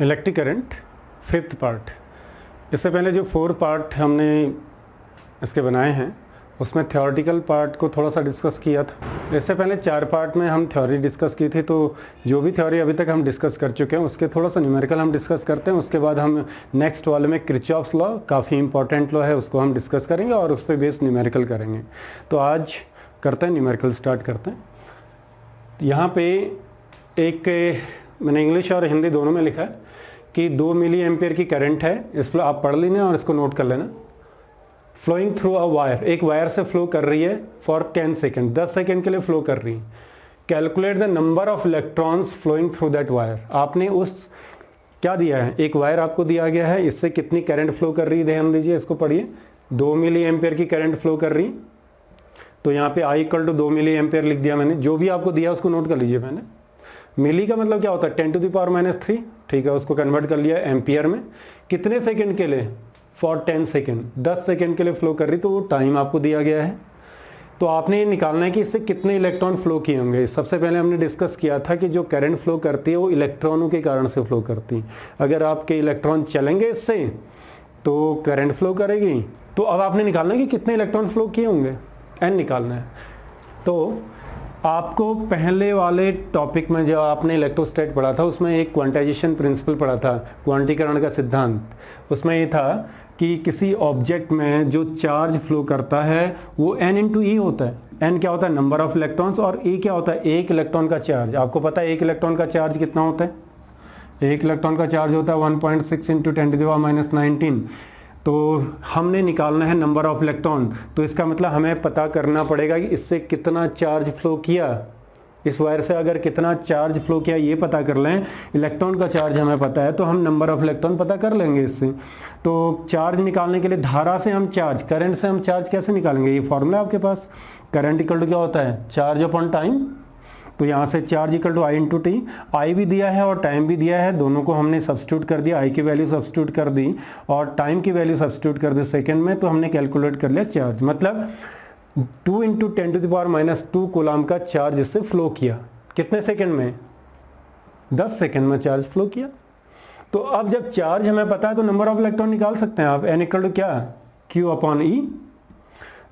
Electric current fifth part. इससे पहले जो 4 पार्ट हमने इसके बनाए हैं उसमें थ्योरेटिकल पार्ट को थोड़ा सा डिस्कस किया था। इससे पहले 4 पार्ट में हम थ्योरी डिस्कस की थी, तो जो भी थ्योरी अभी तक हम डिस्कस कर चुके हैं उसके थोड़ा सा न्यूमेरिकल हम डिस्कस करते हैं। उसके बाद हम नेक्स्ट वाले में किरचॉफ्स लॉ, काफ़ी इंपॉर्टेंट लॉ है, उसको हम डिस्कस करेंगे और उस पर बेस्ड न्यूमेरिकल करेंगे। तो आज करते हैं न्यूमेरिकल, स्टार्ट करते हैं। यहाँ पे एक मैंने इंग्लिश और हिंदी दोनों में लिखा है कि 2 मिली एम्पियर की करंट है, इस पर आप पढ़ लेना और इसको नोट कर लेना। फ्लोइंग थ्रू अ वायर, एक वायर से फ्लो कर रही है फॉर 10 सेकेंड, 10 सेकेंड के लिए फ्लो कर रही है। Calculate the number of electrons flowing through that wire. आपने उस क्या दिया है, एक वायर आपको दिया गया है, इससे कितनी करंट फ्लो कर रही है, ध्यान दीजिए, इसको पढ़िए। 2 मिली एम्पियर की करंट फ्लो कर रही, तो यहाँ पे I = 2 मिली एम्पियर लिख दिया मैंने। जो भी आपको दिया उसको नोट कर लीजिए। मैंने मिली का मतलब क्या होता है, 10⁻⁻3, ठीक है, उसको कन्वर्ट कर लिया एम्पियर में। कितने सेकंड के लिए, फॉर 10 सेकंड, 10 सेकंड के लिए फ्लो कर रही, तो वो टाइम आपको दिया गया है। तो आपने ये निकालना है कि इससे कितने इलेक्ट्रॉन फ्लो किए होंगे। सबसे पहले हमने डिस्कस किया था कि जो करंट फ्लो करती है वो इलेक्ट्रॉनों के कारण से फ्लो करती है। अगर आपके इलेक्ट्रॉन चलेंगे इससे तो करंट फ्लो करेगी। तो अब आपने निकालना है कि कितने इलेक्ट्रॉन फ्लो किए होंगे, एन निकालना है। तो आपको पहले वाले टॉपिक में जो आपने इलेक्ट्रोस्टैट पढ़ा था उसमें एक क्वांटाइजेशन प्रिंसिपल पढ़ा था, क्वांटीकरण का सिद्धांत। उसमें ये था कि किसी ऑब्जेक्ट में जो चार्ज फ्लो करता है वो n × E होता है। n क्या होता है, नंबर ऑफ इलेक्ट्रॉन्स, और E क्या होता है, एक इलेक्ट्रॉन का चार्ज। आपको पता है एक इलेक्ट्रॉन का चार्ज कितना होता है, एक इलेक्ट्रॉन का चार्ज होता है 1.6 × 10⁻⁻19। तो हमने निकालना है नंबर ऑफ इलेक्ट्रॉन, तो इसका मतलब हमें पता करना पड़ेगा कि इससे कितना चार्ज फ्लो किया, इस वायर से अगर कितना चार्ज फ्लो किया ये पता कर लें। इलेक्ट्रॉन का चार्ज हमें पता है तो हम नंबर ऑफ इलेक्ट्रॉन पता कर लेंगे इससे। तो चार्ज निकालने के लिए धारा से हम चार्ज, करंट से हम चार्ज कैसे निकालेंगे, ये फॉर्मूला आपके पास। करंट = क्या होता है, चार्ज अपॉन टाइम। तो यहाँ से चार्ज = I × T, I भी दिया है और टाइम भी दिया है, दोनों को हमने सब्स्टिट्यूट कर दिया। I की वैल्यू सब्स्टिट्यूट कर दी और टाइम की वैल्यू सब्स्टिट्यूट कर दी सेकेंड में, तो हमने कैलकुलेट कर लिया चार्ज। मतलब 2 × 10⁻²⁰ कूलम का चार्ज इससे फ्लो किया। कितने सेकेंड में, 10 सेकेंड में चार्ज फ्लो किया। तो अब जब चार्ज हमें पता है तो नंबर ऑफ इलेक्ट्रॉन निकाल सकते हैं आप। n = क्या, Q/E।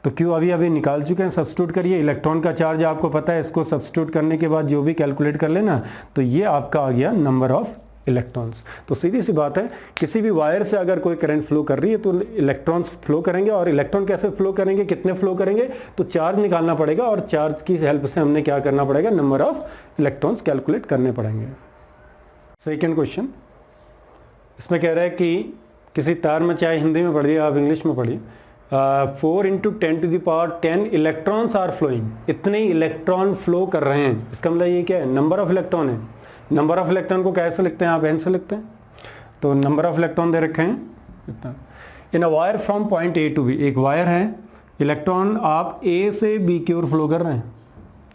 तो Q अभी निकाल चुके हैं, सब्स्टिट्यूट करिए। इलेक्ट्रॉन का चार्ज आपको पता है, इसको सब्स्टिट्यूट करने के बाद जो भी कैलकुलेट कर लेना, तो ये आपका आ गया नंबर ऑफ इलेक्ट्रॉन्स। तो सीधी सी बात है, किसी भी वायर से अगर कोई करंट फ्लो कर रही है तो इलेक्ट्रॉन्स फ्लो करेंगे, और इलेक्ट्रॉन कैसे फ्लो करेंगे, कितने फ्लो करेंगे, तो चार्ज निकालना पड़ेगा, और चार्ज की हेल्प से हमने क्या करना पड़ेगा, नंबर ऑफ इलेक्ट्रॉन्स कैलकुलेट करने पड़ेंगे। सेकेंड क्वेश्चन, इसमें कह रहा है कि किसी तार में, चाहे हिंदी में पढ़िए आप इंग्लिश में पढ़िए, 4 × 10⁻10 इलेक्ट्रॉन्स आर फ्लोइंग। इतने इलेक्ट्रॉन फ्लो कर रहे हैं, इसका मतलब ये क्या है, नंबर ऑफ इलेक्ट्रॉन है। नंबर ऑफ इलेक्ट्रॉन को कैसे लिखते हैं आप, n से लिखते हैं। तो नंबर ऑफ इलेक्ट्रॉन दे रखे हैं इतना। In a wire from point A to B, एक वायर है, इलेक्ट्रॉन आप A से B की ओर फ्लो कर रहे हैं।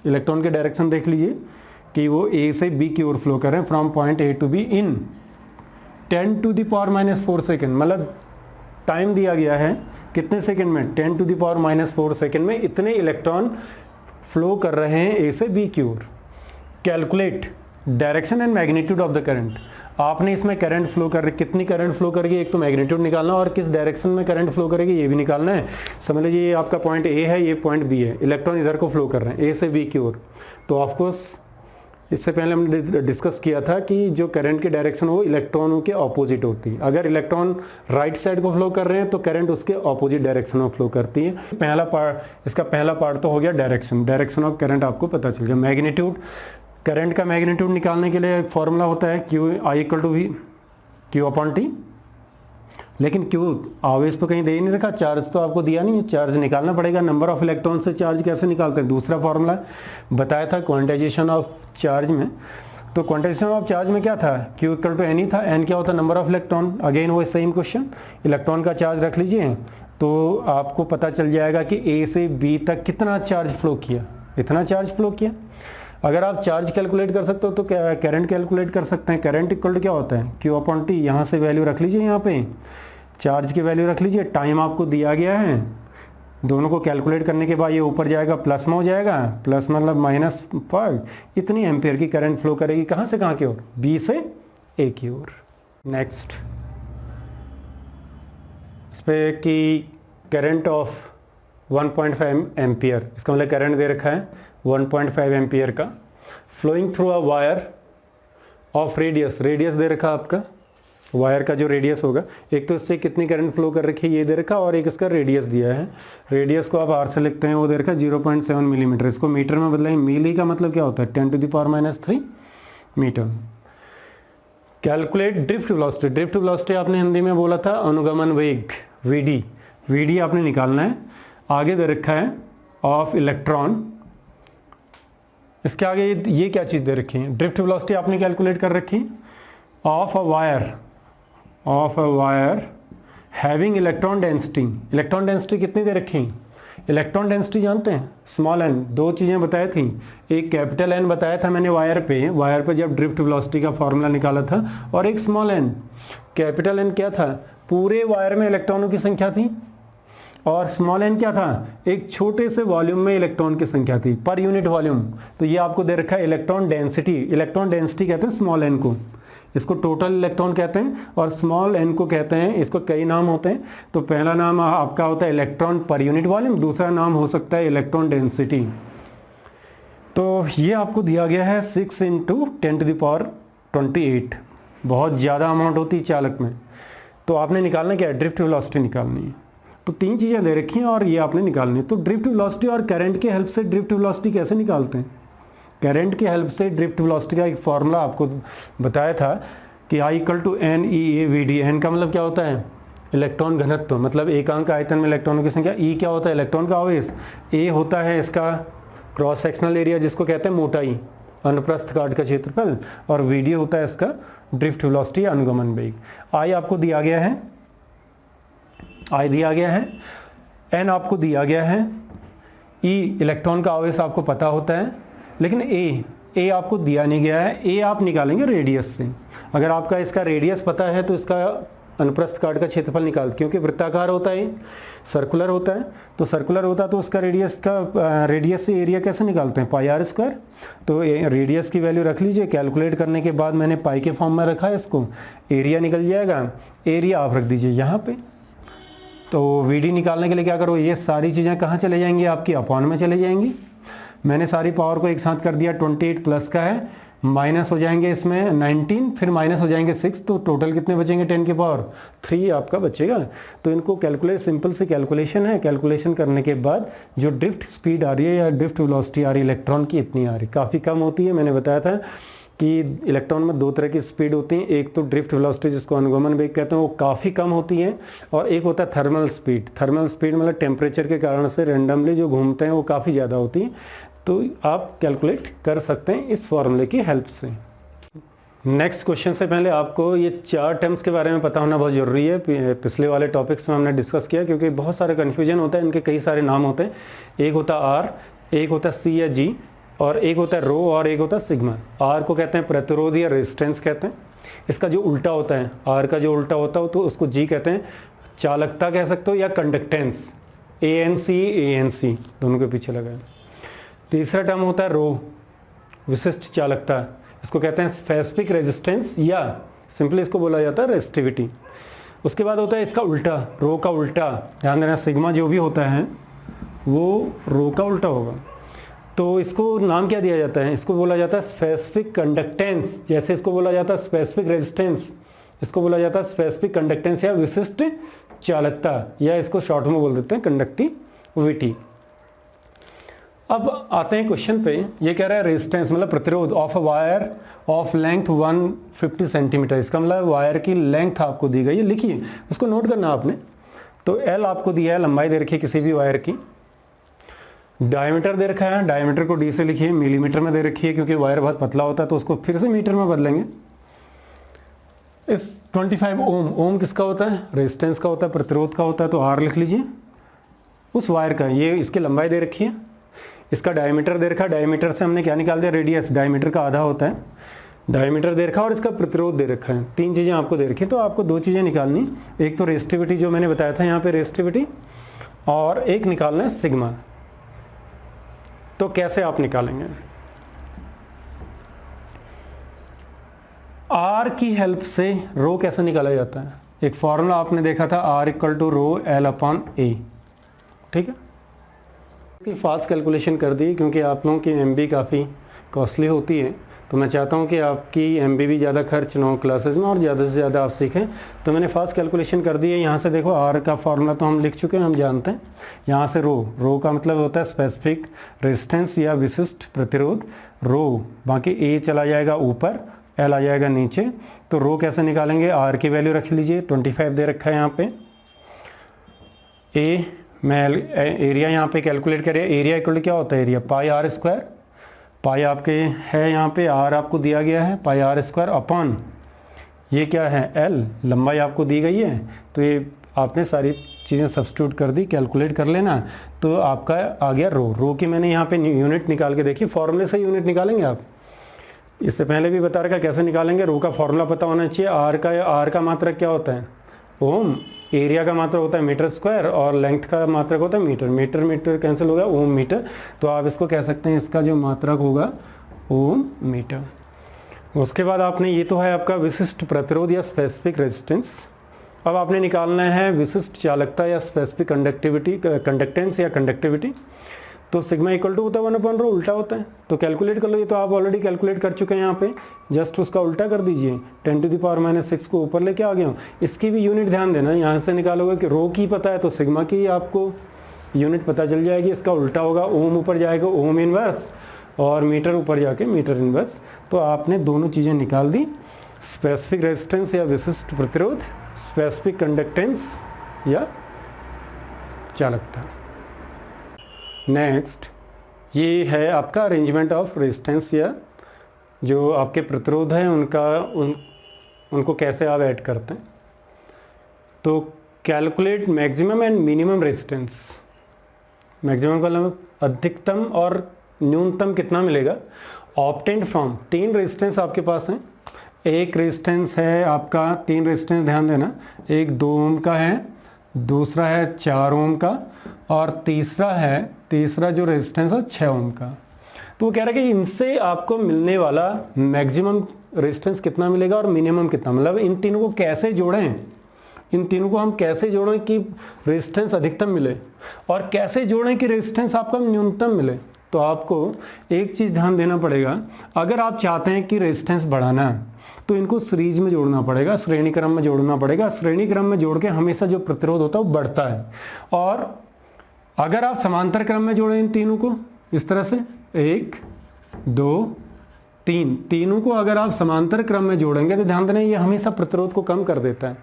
इलेक्ट्रॉन के डायरेक्शन देख लीजिए कि वो A से B की ओर फ्लो कर रहे हैं, from point A to B in 10⁻⁴ second. मतलब टाइम दिया गया है कितने सेकेंड में, 10⁻⁴ सेकेंड में इतने इलेक्ट्रॉन फ्लो कर रहे हैं A से B की ओर। Calculate direction and magnitude of the current. आपने इसमें करंट फ्लो कर रही, कितनी करंट फ्लो करेगी, एक तो मैग्नीट्यूड निकालना और किस डायरेक्शन में करंट फ्लो करेगी ये भी निकालना है। समझ लीजिए ये आपका पॉइंट A है, ये पॉइंट B है, इलेक्ट्रॉन इधर को फ्लो कर रहे हैं A से B की ओर। तो ऑफकोर्स इससे पहले हमने डिस्कस किया था कि जो करंट की डायरेक्शन वो इलेक्ट्रॉनों के ऑपोजिट होती है। अगर इलेक्ट्रॉन राइट साइड को फ्लो कर रहे हैं तो करंट उसके ऑपोजिट डायरेक्शन में फ्लो करती है। पहला पार्ट, इसका पहला पार्ट तो हो गया डायरेक्शन ऑफ करंट, आपको पता चल गया। मैग्नीट्यूड, करंट का मैग्नीट्यूड निकालने के लिए फॉर्मूला होता है I = Q/T। लेकिन Q आवेश तो कहीं दे ही नहीं रखा, चार्ज तो आपको दिया नहीं, चार्ज निकालना पड़ेगा। नंबर ऑफ इलेक्ट्रॉन से चार्ज कैसे निकालते हैं, दूसरा फॉर्मूला बताया था क्वांटाइजेशन ऑफ चार्ज में। तो क्वांटाइजेशन ऑफ चार्ज में क्या था, Q = N ही था। N क्या होता है, नंबर ऑफ इलेक्ट्रॉन। अगेन वो सेम क्वेश्चन, इलेक्ट्रॉन का चार्ज रख लीजिए तो आपको पता चल जाएगा कि A से B तक कितना चार्ज फ्लो किया, इतना चार्ज फ्लो किया। अगर आप चार्ज कैलकुलेट कर सकते हो तो करंट कैलकुलेट कर सकते हैं। करंट = क्या होता है, Q/T। यहाँ से वैल्यू रख लीजिए, यहाँ पे चार्ज की वैल्यू रख लीजिए, टाइम आपको दिया गया है। दोनों को कैलकुलेट करने के बाद ये ऊपर जाएगा, प्लस में हो जाएगा, प्लस मतलब -5। इतनी एम्पियर की करंट फ्लो करेगी, कहाँ से कहाँ की ओर, B से A की ओर। नेक्स्ट इस पे कि करंट ऑफ 1.5 एम्पियर, इसका मतलब करंट दे रखा है 1.5 एम्पियर का, flowing through a wire of radius, radius दे रखा आपका वायर का जो रेडियस होगा, एक तो इससे कितनी करंट फ्लो कर रखी है ये दे रखा, और एक इसका रेडियस दिया है, रेडियस को आप आर से लिखते हैं, वो दे रखा 0.7 मिलीमीटर, इसको मीटर में बदलेंगे, मिली का मतलब क्या होता है 10⁻³ meter. Calculate drift velocity, drift velocity आपने हिंदी में बोला था अनुगमन वेग, वीडी, वीडी आपने निकालना है। आगे दे रखा है ऑफ इलेक्ट्रॉन, इसके आगे ये क्या चीज़ दे रखी है, ड्रिफ्ट वेलोसिटी आपने कैलकुलेट कर रखी of a wire having electron density, electron density कितनी दे रखी, इलेक्ट्रॉन डेंसिटी जानते हैं स्मॉल एन, दो चीज़ें बताई थी, एक कैपिटल एन बताया था मैंने वायर पे जब ड्रिफ्ट वेलोसिटी का फॉर्मूला निकाला था, और एक स्मॉल एन। कैपिटल एन क्या था, पूरे वायर में इलेक्ट्रॉनों की संख्या थी, और स्मॉल एन क्या था, एक छोटे से वॉल्यूम में इलेक्ट्रॉन की संख्या थी पर यूनिट वॉल्यूम। तो ये आपको दे रखा है इलेक्ट्रॉन डेंसिटी, इलेक्ट्रॉन डेंसिटी कहते हैं स्मॉल एन को, इसको टोटल इलेक्ट्रॉन कहते हैं, और स्मॉल एन को कहते हैं, इसको कई नाम होते हैं। तो पहला नाम आपका होता है इलेक्ट्रॉन पर यूनिट वॉल्यूम, दूसरा नाम हो सकता है इलेक्ट्रॉन डेंसिटी। तो ये आपको दिया गया है 6 × 10⁻28, बहुत ज़्यादा अमाउंट होती है चालक में। तो आपने निकालना क्या है, ड्रिफ्ट वेलोसिटी निकालनी है। तो तीन चीज़ें दे रखी हैं और ये आपने निकालनी है। तो ड्रिफ्ट वेलोसिटी और करंट के हेल्प से ड्रिफ्ट वेलोसिटी कैसे निकालते हैं, करंट की हेल्प से ड्रिफ्ट वेलोसिटी का एक फॉर्मूला आपको बताया था कि I = NeAVD, एन का मतलब क्या होता है इलेक्ट्रॉन घनत्व, मतलब एकांक आयतन में इलेक्ट्रॉनों की संख्या, ई क्या होता है इलेक्ट्रॉन का आवेश, ए होता है इसका क्रॉस सेक्शनल एरिया जिसको कहते हैं मोटाई, अनुप्रस्थ काट का क्षेत्रफल, और वीडी होता है इसका ड्रिफ्ट वेलोसिटी अनुगमन वेग। आई आपको दिया गया है, आई दिया गया है, एन आपको दिया गया है, ई इलेक्ट्रॉन का आवेश आपको पता होता है, लेकिन ए आपको दिया नहीं गया है, ए आप निकालेंगे रेडियस से। अगर आपका इसका रेडियस पता है तो इसका अनुप्रस्थ काट का क्षेत्रफल निकाल, क्योंकि वृत्ताकार होता है, सर्कुलर होता है, तो सर्कुलर होता है तो उसका रेडियस से एरिया कैसे निकालते हैं, πr²। तो रेडियस की वैल्यू रख लीजिए, कैलकुलेट करने के बाद मैंने पाई के फॉर्म में रखा है इसको, एरिया निकल जाएगा, एरिया आप रख दीजिए यहाँ पे। तो वीडी निकालने के लिए क्या करो, ये सारी चीज़ें कहाँ चले जाएंगी, आपकी अपॉन में चले जाएंगी। मैंने सारी पावर को एक साथ कर दिया, 28 प्लस का है, माइनस हो जाएंगे इसमें 19, फिर माइनस हो जाएंगे 6, तो टोटल कितने बचेंगे 10⁻³ आपका बचेगा। तो इनको कैलकुलेट, सिंपल सी कैलकुलेशन है, कैलकुलेशन करने के बाद जो ड्रिफ्ट स्पीड आ रही है या ड्रिफ्ट वेलोसिटी आ रही है इलेक्ट्रॉन की, इतनी आ रही, काफ़ी कम होती है। मैंने बताया था कि इलेक्ट्रॉन में दो तरह की स्पीड होती है, एक तो ड्रिफ्ट वेलोसिटी जिसको अनुगमन वेग कहते हैं वो काफ़ी कम होती है, और एक होता है थर्मल स्पीड। थर्मल स्पीड मतलब टेम्परेचर के कारण से रेंडमली जो घूमते हैं वो काफ़ी ज़्यादा होती है। तो आप कैलकुलेट कर सकते हैं इस फॉर्मूले की हेल्प से। नेक्स्ट क्वेश्चन से पहले आपको ये चार टर्म्स के बारे में पता होना बहुत ज़रूरी है। पिछले वाले टॉपिक्स में हमने डिस्कस किया, क्योंकि बहुत सारे कन्फ्यूजन होता है, इनके कई सारे नाम होते हैं। एक होता आर, एक होता सी या जी, और एक होता है रो, और एक होता है सिग्मा। आर को कहते हैं प्रतिरोध या रेजिस्टेंस कहते हैं, इसका जो उल्टा होता है आर का जो उल्टा होता है तो उसको जी कहते हैं, चालकता कह सकते हो या कंडक्टेंस, ANC दोनों के पीछे लगा है। तीसरा टर्म होता है रो, विशिष्ट चालकता, इसको कहते हैं स्पेसिफिक रेजिस्टेंस, या सिंपली इसको बोला जाता है रेजिस्टिविटी। उसके बाद होता है इसका उल्टा, रो का उल्टा, ध्यान देना सिग्मा जो भी होता है वो रो का उल्टा होगा। तो इसको नाम क्या दिया जाता है, इसको बोला जाता है स्पेसिफिक कंडक्टेंस। जैसे इसको बोला जाता है स्पेसिफिक रेजिस्टेंस, इसको बोला जाता है स्पेसिफिक कंडक्टेंस या विशिष्ट चालकता, या इसको शॉर्ट में बोल देते हैं कंडक्टिविटी। अब आते हैं क्वेश्चन पे, ये कह रहा है रेजिस्टेंस मतलब प्रतिरोध of a wire of length 150 centimetre, इसका मतलब वायर की लेंथ आपको दी गई है, लिखिए उसको नोट करना आपने। तो एल आपको दिया है, लंबाई दे रखी है किसी भी वायर की, डायमीटर दे रखा है, डायमीटर को डी से लिखिए, मिलीमीटर में दे रखी है क्योंकि वायर बहुत पतला होता है तो उसको फिर से मीटर में बदलेंगे। इस 25 ओम, ओम किसका होता है, रेजिस्टेंस का होता है, प्रतिरोध का होता है, तो आर लिख लीजिए उस वायर का। ये इसकी लंबाई दे रखी है, इसका डायमीटर दे रखा है, डायमीटर से हमने क्या निकाल दिया, रेडियस, डायमीटर का आधा होता है, डायमीटर दे रखा है, और इसका प्रतिरोध दे रखा है। तीन चीज़ें आपको दे रखी है, तो आपको दो चीज़ें निकालनी, एक तो रेजिस्टिविटी जो मैंने बताया था यहाँ पे रेजिस्टिविटी, और एक निकालना है सिग्मा। तो कैसे आप निकालेंगे, आर आर की हेल्प से रो कैसे निकाला जाता है? एक फॉर्मूला आपने देखा था, R equal to rho L upon A, ठीक है। इसकी फास्ट कैलकुलेशन कर दी, क्योंकि आप लोगों की एमबी काफ़ी कॉस्टली होती है, तो मैं चाहता हूँ कि आपकी एमबी भी ज़्यादा खर्च ना हो क्लासेस में और ज़्यादा से ज़्यादा आप सीखें। तो मैंने फास्ट कैलकुलेशन कर दी है। यहाँ से देखो आर का फॉर्मूला तो हम लिख चुके हैं, हम जानते हैं। यहाँ से रो का मतलब होता है स्पेसिफिक रेजिस्टेंस या विशिष्ट प्रतिरोध, रो, बाकी ए चला जाएगा ऊपर, एल आ जाएगा नीचे। तो रो कैसे निकालेंगे? आर की वैल्यू रख लीजिए, 25 दे रखा है यहाँ पे। ए मैं एरिया यहाँ पे कैलकुलेट करिए, एरिया इक्वल क्या होता है? एरिया पाई आर स्क्वायर, पाई आपके है यहाँ पे, आर आपको दिया गया है पाई आर स्क्वायर अपॉन ये क्या है? एल, लंबाई आपको दी गई है। तो ये आपने सारी चीज़ें सब्स्टिट्यूट कर दी, कैलकुलेट कर लेना, तो आपका आ गया रो की मैंने यहाँ पे यूनिट निकाल के देखी, फॉर्मूले से यूनिट निकालेंगे आप। इससे पहले भी बता रखा कैसे निकालेंगे। रो का फॉर्मूला पता होना चाहिए। आर का मात्रक क्या होता है? ओम। एरिया का मात्रक होता है मीटर स्क्वायर और लेंथ का मात्रक होता है मीटर। मीटर कैंसिल हो गया, ओम मीटर। तो आप इसको कह सकते हैं इसका जो मात्रक होगा ओम मीटर। उसके बाद आपने, ये तो है आपका विशिष्ट प्रतिरोध या स्पेसिफिक रेजिस्टेंस। अब आपने निकालना है विशिष्ट चालकता या स्पेसिफिक कंडक्टेंस या कंडक्टिविटी। तो सिग्मा इक्वल टू होता है 1/रो, उल्टा होता है। तो कैलकुलेट कर लो, ये तो आप ऑलरेडी कैलकुलेट कर चुके हैं यहाँ पे, जस्ट उसका उल्टा कर दीजिए। 10⁻⁻6 को ऊपर लेके आ गया हूँ। इसकी भी यूनिट ध्यान देना, यहाँ से निकालोगे कि रो की पता है तो सिग्मा की आपको यूनिट पता चल जाएगी। इसका उल्टा होगा, ओम ऊपर जाएगा ओम इनवर्स और मीटर ऊपर जाके मीटर इनवर्स। तो आपने दोनों चीज़ें निकाल दी, स्पेसिफिक रेजिस्टेंस या विशिष्ट प्रतिरोध, स्पेसिफिक कंडक्टेंस या चालकता। नेक्स्ट ये है आपका अरेंजमेंट ऑफ रेजिस्टेंस या जो आपके प्रतिरोध हैं उनको कैसे आप ऐड करते हैं। तो calculate maximum and minimum resistance. Maximum का मतलब अधिकतम और न्यूनतम कितना मिलेगा। ऑब्टेन्ड फ्रॉम 3 रेजिस्टेंस आपके पास हैं। एक रेजिस्टेंस है आपका, 3 रेजिस्टेंस ध्यान देना, एक 2 ओम का है, दूसरा है 4 ओम का और तीसरा जो रेजिस्टेंस है 6 ओम का। तो वो कह रहा है कि इनसे आपको मिलने वाला मैक्सिमम रेजिस्टेंस कितना मिलेगा और मिनिमम कितना, मतलब इन तीनों को कैसे जोड़ें, इन तीनों को हम कैसे जोड़ें कि रेजिस्टेंस अधिकतम मिले और कैसे जोड़ें कि रेजिस्टेंस आपका न्यूनतम मिले। तो आपको एक चीज़ ध्यान देना पड़ेगा, अगर आप चाहते हैं कि रेजिस्टेंस बढ़ाना तो इनको सीरीज में जोड़ना पड़ेगा, श्रेणी क्रम में जोड़ना पड़ेगा। श्रेणी क्रम में जोड़ के हमेशा जो प्रतिरोध होता है वो बढ़ता है। और अगर आप समांतर क्रम में जोड़ें इन तीनों को इस तरह से 1 2 3, तीनों को अगर आप समांतर क्रम में जोड़ेंगे तो ध्यान देना ये हमेशा प्रतिरोध को कम कर देता है।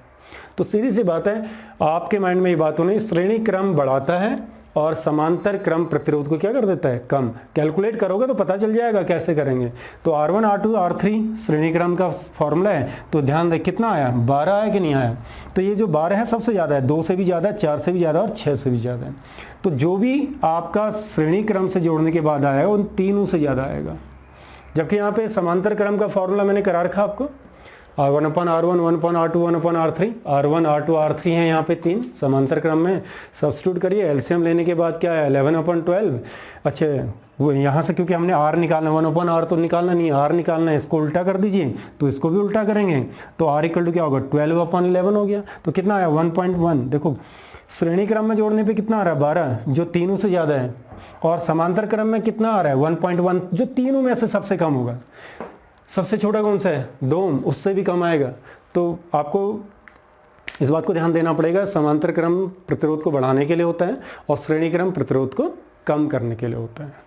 तो सीधी सी बात है, आपके माइंड में ये बात होनी, श्रेणी क्रम बढ़ाता है और समांतर क्रम प्रतिरोध को क्या कर देता है? कम। कैलकुलेट करोगे तो पता चल जाएगा कैसे करेंगे। तो R1 R2 R3 श्रेणी क्रम का फॉर्मूला है। तो ध्यान दे कितना आया, 12 है कि नहीं आया। तो ये जो 12 है सबसे ज़्यादा है, 2 से भी ज़्यादा है, 4 से भी ज़्यादा और 6 से भी ज़्यादा है। तो जो भी आपका श्रेणी क्रम से जोड़ने के बाद आएगा उन तीनों से ज़्यादा आएगा। जबकि यहाँ पे समांतर क्रम का फॉर्मूला मैंने करा रखा आपको, R1/R1 1/R2 1/R3, R1 R2 R3 है यहाँ पे 3 समांतर क्रम में। सब्स्टिट्यूट करिए, एलसीएम लेने के बाद क्या है 11/12। अच्छा वो यहाँ से क्योंकि हमने R निकालना, 1/R तो निकालना नहीं, R निकालना है, इसको उल्टा कर दीजिए तो इसको भी उल्टा करेंगे तो R इक्वल टू क्या होगा 12/11 हो गया। तो कितना आया 1.1। देखो श्रेणी क्रम में जोड़ने पे कितना आ रहा है 12, जो तीनों से ज़्यादा है, और समांतर क्रम में कितना आ रहा है 1.1, जो तीनों में से सबसे कम होगा। सबसे छोटा कौन सा है 2 ओम, उससे भी कम आएगा। तो आपको इस बात को ध्यान देना पड़ेगा, समांतर क्रम प्रतिरोध को बढ़ाने के लिए होता है और श्रेणी क्रम प्रतिरोध को कम करने के लिए होता है।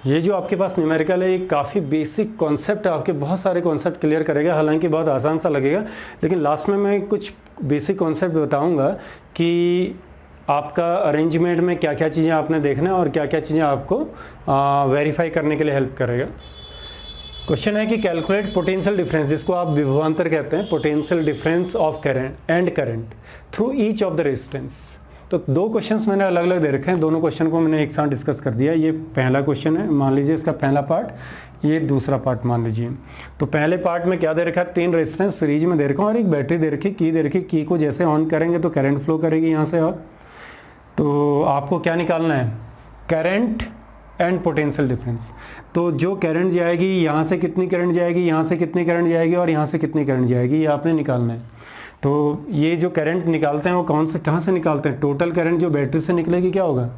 ये जो आपके पास न्यूमेरिकल है, ये काफ़ी बेसिक कॉन्सेप्ट है, आपके बहुत सारे कॉन्सेप्ट क्लियर करेगा। हालांकि बहुत आसान सा लगेगा, लेकिन लास्ट में मैं कुछ बेसिक कॉन्सेप्ट बताऊंगा कि आपका अरेंजमेंट में क्या क्या चीज़ें आपने देखना है और क्या क्या चीज़ें आपको वेरीफाई करने के लिए हेल्प करेगा। क्वेश्चन है कि कैलकुलेट पोटेंशियल डिफरेंस, जिसको आप विभवांतर कहते हैं, potential difference of current and current through each of the resistance. तो 2 क्वेश्चंस मैंने अलग अलग दे रखे हैं, दोनों क्वेश्चन को मैंने एक साथ डिस्कस कर दिया। ये पहला क्वेश्चन है, मान लीजिए इसका पहला पार्ट, ये दूसरा पार्ट मान लीजिए। तो पहले पार्ट में क्या दे रखा है, 3 रेजिस्टेंस सीरीज में दे रखा हूँ और एक बैटरी दे रखी, की दे रखी। की को जैसे ऑन करेंगे तो करंट फ्लो करेगी यहाँ से। और तो आपको क्या निकालना है, करंट एंड पोटेंशियल डिफरेंस। तो जो करंट जाएगी, यहाँ से कितनी करंट जाएगी, यहाँ से कितनी करंट जाएगी और यहाँ से कितनी करंट जाएगी, ये आपने निकालना है। तो ये जो करंट निकालते हैं वो कहाँ से निकालते हैं? टोटल करंट जो बैटरी से निकलेगी क्या होगा,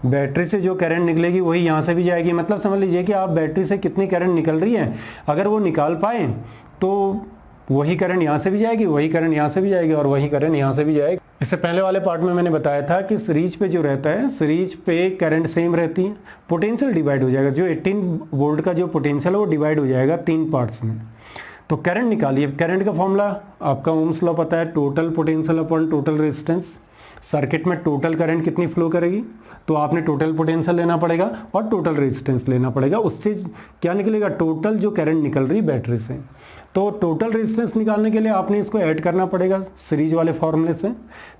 बैटरी से जो करंट निकलेगी वही यहाँ से भी जाएगी। मतलब समझ लीजिए कि आप बैटरी से कितनी करंट निकल रही है, अगर वो निकाल पाए तो वही करंट यहाँ से भी जाएगी, वही करंट यहाँ से भी जाएगी और वही करंट यहाँ से भी जाएगी। इससे पहले वाले पार्ट में मैंने बताया था कि सीरीज पे जो रहता है, सीरीज पे करंट सेम रहती है, पोटेंशियल डिवाइड हो जाएगा। जो 18 वोल्ट का जो पोटेंशियल है वो डिवाइड हो जाएगा 3 पार्ट्स में। तो करंट निकालिए। करंट का फॉर्मूला आपका ओम्स लॉ पता है, total potential upon total resistance. Circuit में टोटल करंट कितनी फ्लो करेगी, तो आपने टोटल पोटेंशियल लेना पड़ेगा और टोटल रेजिस्टेंस लेना पड़ेगा। उससे क्या निकलेगा, टोटल जो करंट निकल रही बैटरी से। तो टोटल रेजिस्टेंस निकालने के लिए आपने इसको ऐड करना पड़ेगा सीरीज वाले फॉर्मूले से।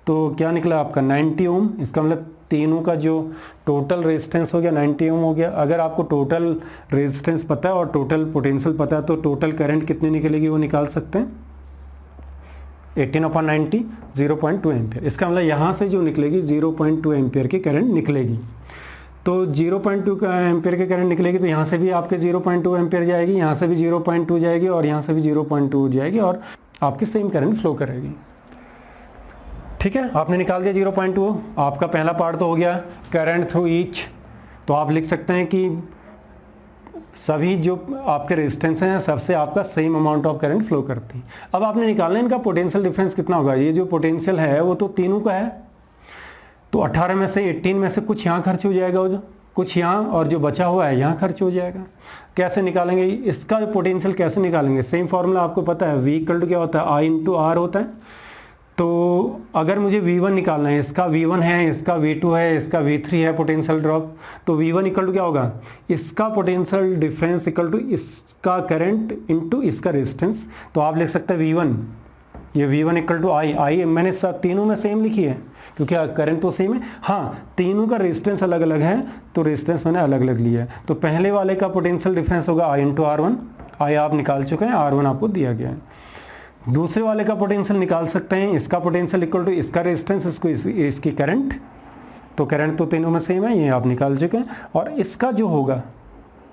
तो क्या निकला आपका 90 ओम। इसका मतलब तीनों का जो टोटल रेजिस्टेंस हो गया 90 ओम हो गया। अगर आपको टोटल रेजिस्टेंस पता है और टोटल पोटेंशियल पता है तो टोटल करंट कितनी निकलेगी वो निकाल सकते हैं, 18/90 0.2 एम्पियर। इसका मतलब यहाँ से जो निकलेगी 0.2 एम्पियर की करंट निकलेगी। तो 0.2 एम्पियर की करंट निकलेगी तो यहाँ से भी आपके 0.2 एम्पियर जाएगी, यहाँ से भी 0.2 जाएगी और यहाँ से भी 0.2 जाएगी और आपकी सेम करंट फ्लो करेगी। ठीक है, आपने निकाल दिया 0.2। आपका पहला पार्ट तो हो गया करंट थ्रू ईच। तो आप लिख सकते हैं कि सभी जो आपके रेजिस्टेंस हैं सबसे आपका same amount of current flow करती है। अब आपने निकालना है इनका पोटेंशियल डिफरेंस कितना होगा। ये जो पोटेंशियल है वो तो तीनों का है, तो 18 में से 18 में से कुछ यहाँ खर्च हो जाएगा, वो जो कुछ यहाँ और जो बचा हुआ है यहाँ खर्च हो जाएगा। कैसे निकालेंगे इसका पोटेंशियल, कैसे निकालेंगे? सेम फॉर्मूला आपको पता है, V इक्वल टू क्या होता है, I इंटू आर होता है। तो अगर मुझे V1 निकालना है, इसका V1 है, इसका V2 है, इसका V3 है पोटेंशियल ड्रॉप, तो V1 इक्वल टू क्या होगा, इसका पोटेंशियल डिफरेंस इक्वल टू इसका करंट इनटू इसका रेजिस्टेंस। तो आप लिख सकते हैं V1, ये V1 इक्वल टू I मैंने सब तीनों में सेम लिखी है क्योंकि करंट तो सेम है। हाँ, तीनों का रेजिस्टेंस अलग अलग है तो रेजिस्टेंस मैंने अलग अलग लिया है। तो पहले वाले का पोटेंशियल डिफरेंस होगा I इंटू R1। I आप निकाल चुके हैं, R1 आपको दिया गया है। दूसरे वाले का पोटेंशियल निकाल सकते हैं, इसका पोटेंशियल इक्वल टू इसका रेजिस्टेंस, इसको इसकी करंट। तो करंट तो तीनों में सेम है, ये आप निकाल चुके हैं। और इसका जो होगा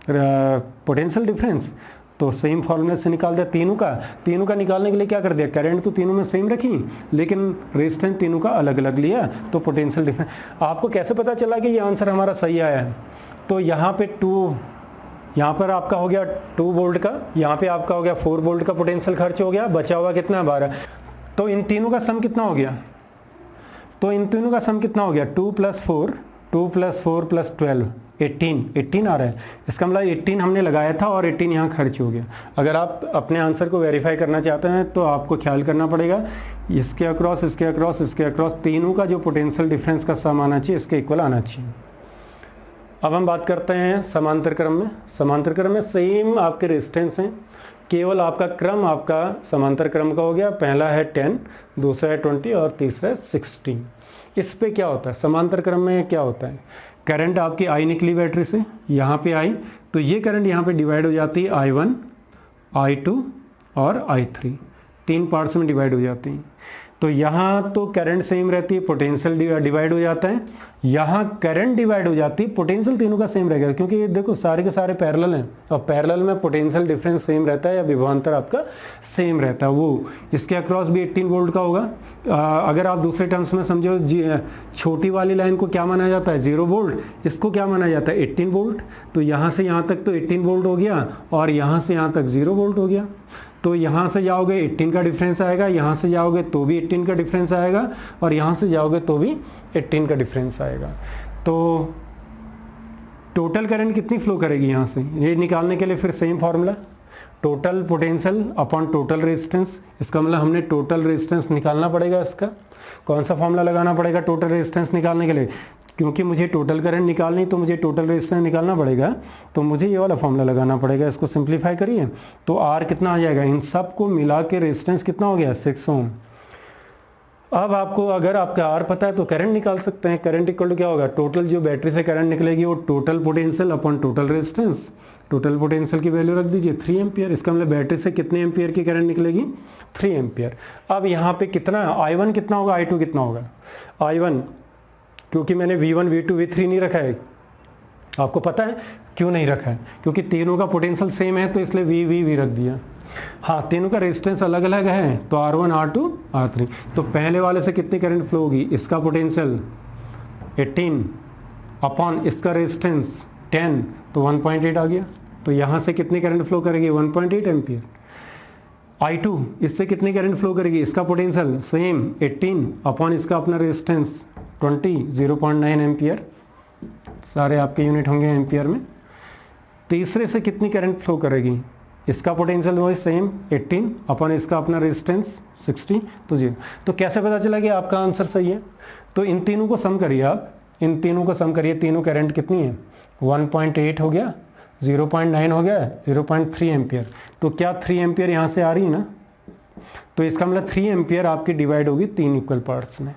पोटेंशियल डिफरेंस तो सेम फॉर्मूले से निकाल दिया। तीनों का निकालने के लिए क्या कर दिया, करंट तो तीनों में सेम रखी लेकिन रेजिस्टेंस तीनों का अलग अलग लिया, तो पोटेंशियल डिफरेंस। आपको कैसे पता चला कि ये आंसर हमारा सही आया है? तो यहाँ पे यहाँ पर आपका हो गया 2 वोल्ट का, यहाँ पे आपका हो गया 4 वोल्ट का पोटेंशियल खर्च हो गया, बचा हुआ कितना है 12। तो इन तीनों का सम कितना हो गया, तो इन तीनों का सम कितना हो गया 2 + 4 + 12 18 आ रहा है। इसका मतलब 18 हमने लगाया था और 18 यहाँ खर्च हो गया। अगर आप अपने आंसर को वेरीफाई करना चाहते हैं तो आपको ख्याल करना पड़ेगा इसके अक्रॉस, इसके अक्रॉस, इसके अक्रॉस, तीनों का जो पोटेंशियल डिफरेंस का सम आना चाहिए इसके इक्वल आना चाहिए। अब हम बात करते हैं समांतर क्रम में। समांतर क्रम में सेम आपके रेजिस्टेंस हैं, केवल आपका क्रम आपका समांतर क्रम का हो गया। पहला है 10, दूसरा है 20 और तीसरा है 16। इस पे क्या होता है, समांतर क्रम में क्या होता है, करंट आपकी I निकली बैटरी से, यहाँ पे I, तो ये करंट यहाँ पे डिवाइड हो जाती है I1, I2 और I3, 3 पार्ट्स में डिवाइड हो जाती हैं। तो यहाँ तो करंट सेम रहती है, पोटेंशियल डिवाइड हो जाता है, यहाँ करंट डिवाइड हो जाती है, पोटेंशियल तीनों का सेम रहेगा क्योंकि ये देखो सारे के सारे पैरेलल हैं और पैरेलल में पोटेंशियल डिफरेंस सेम रहता है या विभवांतर आपका सेम रहता है। वो इसके अक्रॉस भी 18 वोल्ट का होगा। अगर आप दूसरे टर्म्स में समझो, छोटी वाली लाइन को क्या माना जाता है 0 वोल्ट, इसको क्या माना जाता है 18 वोल्ट। तो यहाँ से यहाँ तक तो 18 वोल्ट हो गया और यहाँ से यहाँ तक 0 वोल्ट हो गया। तो यहाँ से जाओगे 18 का डिफरेंस आएगा, यहाँ से जाओगे तो भी 18 का डिफरेंस आएगा और यहाँ से जाओगे तो भी 18 का डिफरेंस आएगा। तो टोटल करंट कितनी फ्लो करेगी यहाँ से, ये निकालने के लिए फिर same formula, total potential upon total resistance. इसका मतलब हमने टोटल रेजिस्टेंस निकालना पड़ेगा। इसका कौन सा फॉर्मूला लगाना पड़ेगा टोटल रेजिस्टेंस निकालने के लिए, क्योंकि मुझे टोटल करंट निकालनी तो मुझे टोटल रेजिस्टेंस निकालना पड़ेगा, तो मुझे ये वाला फॉर्मूला लगाना पड़ेगा। इसको सिंप्लीफाई करिए तो R कितना आ जाएगा, इन सब को मिला के रेजिस्टेंस कितना हो गया 6 ओम। अब आपको अगर आपका R पता है तो करंट निकाल सकते हैं। करंट इक्वल टू क्या होगा, टोटल जो बैटरी से करंट निकलेगी वो total potential upon total resistance. Total potential की वैल्यू रख दीजिए 3 एम्पियर। इसका मतलब बैटरी से कितने एम्पियर की करंट निकलेगी 3 एम्पियर। अब यहाँ पे कितना I1 कितना होगा, I2 कितना होगा। I1 क्योंकि मैंने V1 V2 V3 नहीं रखा है, आपको पता है क्यों नहीं रखा है? क्योंकि तीनों का पोटेंशियल सेम है तो इसलिए वी रख दिया। हाँ, तीनों का रेजिस्टेंस अलग अलग है तो R1 R2 R3। तो पहले वाले से कितनी करंट फ्लो होगी? इसका पोटेंशियल 18 अपॉन इसका रेजिस्टेंस 10 तो 1.8 आ गया। तो यहाँ से कितनी करंट फ्लो करेगी? 1.8 एम्पियर। I2 इससे कितनी करंट फ्लो करेगी? इसका पोटेंशियल सेम 18 अपॉन इसका अपना रेजिस्टेंस 20 0.9 एम्पियर। सारे आपके यूनिट होंगे एम्पियर में। तीसरे से कितनी करंट फ्लो करेगी? इसका पोटेंशियल वही सेम 18 अपॉन इसका अपना रेजिस्टेंस 60 तो 0। तो कैसे पता चला कि आपका आंसर सही है? तो इन तीनों को सम करिए आप, इन तीनों को सम करिए। तीनों करंट कितनी है? 1.8 हो गया, 0.9 हो गया, 0.3 एम्पियर। तो क्या 3 एम्पियर यहाँ से आ रही है ना? तो इसका मतलब 3 एम्पियर आपकी डिवाइड होगी 3 इक्वल पार्ट्स में।